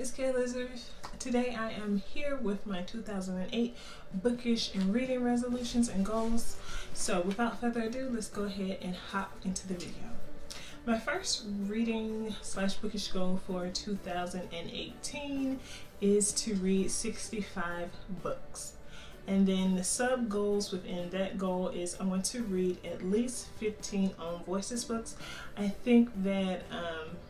it's Keliz. Today I am here with my 2008 bookish and reading resolutions and goals. So without further ado, let's go ahead and hop into the video. My first reading/bookish goal for 2018 is to read 65 books. And then the sub goals within that goal is I want to read at least 15 Own Voices books. I think that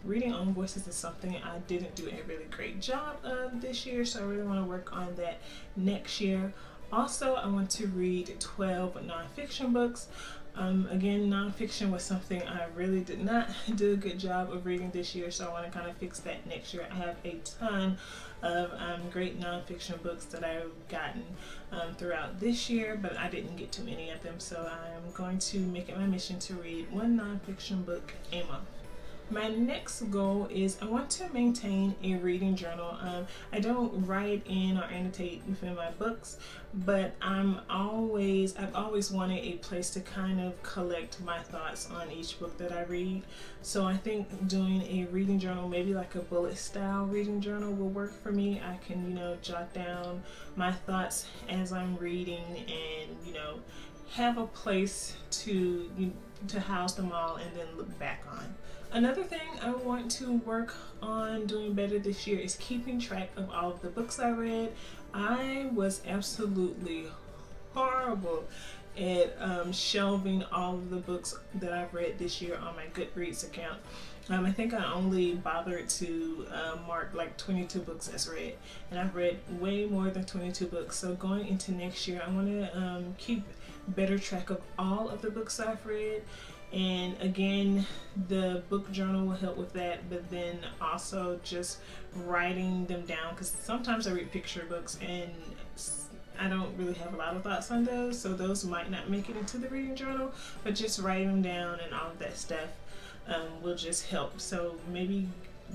reading Own Voices is something I didn't do a really great job of this year, so I really want to work on that next year. Also, I want to read 12 nonfiction books. Again, nonfiction was something I really did not do a good job of reading this year, so I want to kind of fix that next year. I have a ton of great nonfiction books that I've gotten throughout this year, but I didn't get too many of them, so I'm going to make it my mission to read one nonfiction book a month. My next goal is I want to maintain a reading journal. I don't write in or annotate within my books, but I've always wanted a place to kind of collect my thoughts on each book that I read. So I think doing a reading journal, maybe like a bullet style reading journal, will work for me. I can, jot down my thoughts as I'm reading and, have a place to house them all and then look back on. Another thing I want to work on doing better this year is keeping track of all of the books I read. I was absolutely horrible at shelving all of the books that I've read this year on my Goodreads account. I think I only bothered to mark like 22 books as read, and I've read way more than 22 books. So going into next year, I want to keep better track of all of the books I've read. And again, the book journal will help with that, but then also just writing them down, because sometimes I read picture books and I don't really have a lot of thoughts on those, so those might not make it into the reading journal, but just writing them down and all of that stuff will just help. So maybe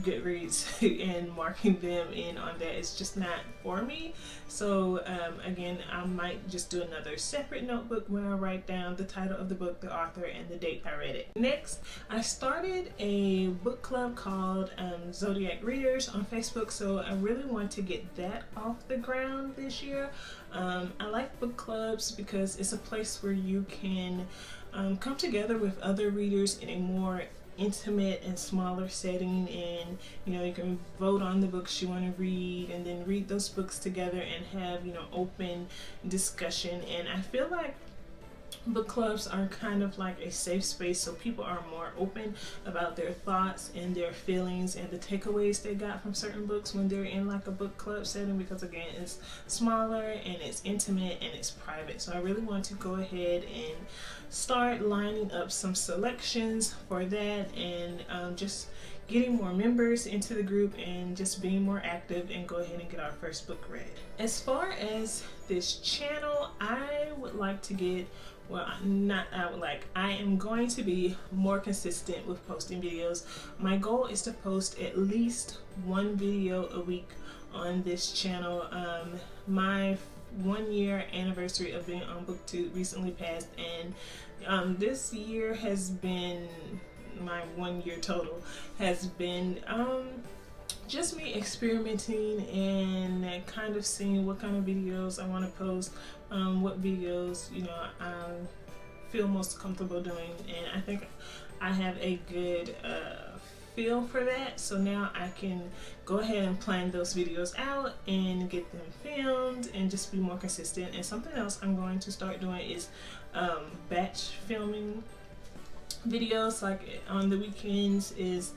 Goodreads and marking them in on that is just not for me. So again, I might just do another separate notebook where I write down the title of the book, the author, and the date I read it. Next, I started a book club called Zodiac Readers on Facebook, so I really want to get that off the ground this year. I like book clubs because it's a place where you can come together with other readers in a more intimate and smaller setting, and you can vote on the books you want to read and then read those books together and have open discussion. And I feel like book clubs are kind of like a safe space, so people are more open about their thoughts and their feelings and the takeaways they got from certain books when they're in like a book club setting, because again, it's smaller and it's intimate and it's private. So I really want to go ahead and start lining up some selections for that, and just getting more members into the group and just being more active and go ahead and get our first book read. As far as this channel, I would like to get, I am going to be more consistent with posting videos. My goal is to post at least one video a week on this channel. My 1 year anniversary of being on BookTube recently passed, and this year has been, my 1 year total has been just me experimenting and kind of seeing what kind of videos I want to post, what videos I feel most comfortable doing, and I think I have a good feel for that. So now I can go ahead and plan those videos out and get them filmed and just be more consistent. And something else I'm going to start doing is batch filming videos, like on the weekends is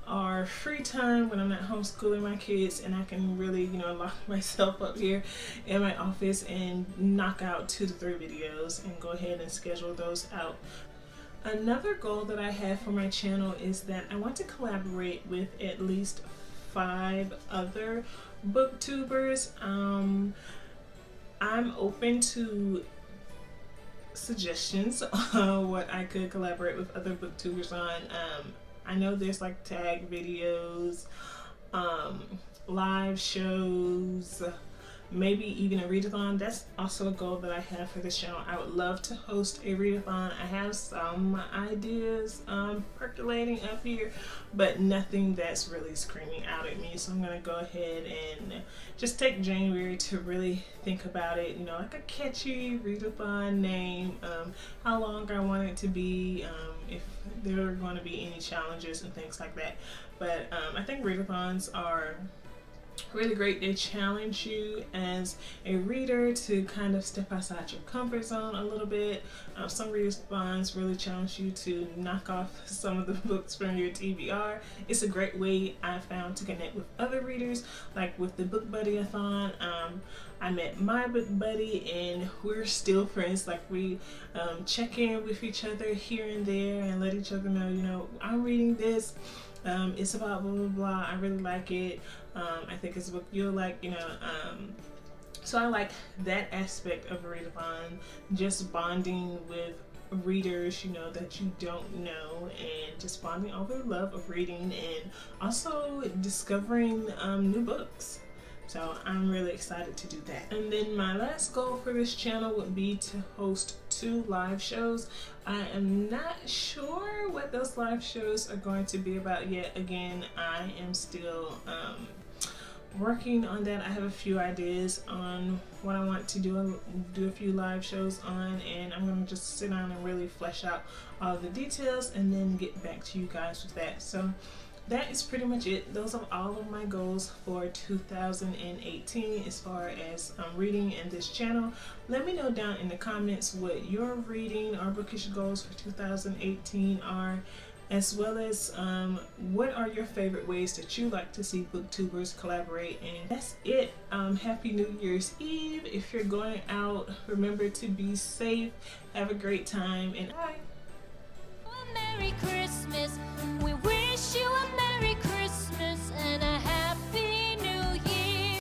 our free time when I'm not homeschooling my kids, and I can really lock myself up here in my office and knock out 2 to 3 videos and go ahead and schedule those out. Another goal that I have for my channel is that I want to collaborate with at least 5 other booktubers. I'm open to suggestions on what I could collaborate with other booktubers on. I know there's like tag videos, live shows, maybe even a readathon. That's also a goal that I have for this channel. I would love to host a readathon. I have some ideas percolating up here, but nothing that's really screaming out at me. So I'm gonna go ahead and just take January to really think about it, you know, like a catchy readathon name, how long I want it to be, if there are going to be any challenges and things like that. But I think readathons are really great. They challenge you as a reader to kind of step outside your comfort zone a little bit. Some readathons really challenge you to knock off some of the books from your TBR. It's a great way, I found, to connect with other readers, like with the Book Buddy-a-thon. I met my book buddy and we're still friends. Like, we check in with each other here and there and let each other know, you know, I'm reading this. It's about blah blah blah. I really like it. I think it's a book you'll like, you know. So I like that aspect of a readathon, just bonding with readers, you know, that you don't know, and just bonding over the love of reading and also discovering new books. So I'm really excited to do that. And then my last goal for this channel would be to host 2 live shows. I am not sure what those live shows are going to be about yet. Again, I am still working on that. I have a few ideas on what I want to do a few live shows on, and I'm going to just sit down and really flesh out all the details and then get back to you guys with that. So that is pretty much it. Those are all of my goals for 2018 as far as reading in this channel. Let me know down in the comments what your reading or bookish goals for 2018 are, as well as what are your favorite ways that you like to see booktubers collaborate. And that's it. Happy New Year's Eve. If you're going out, remember to be safe. Have a great time, and bye.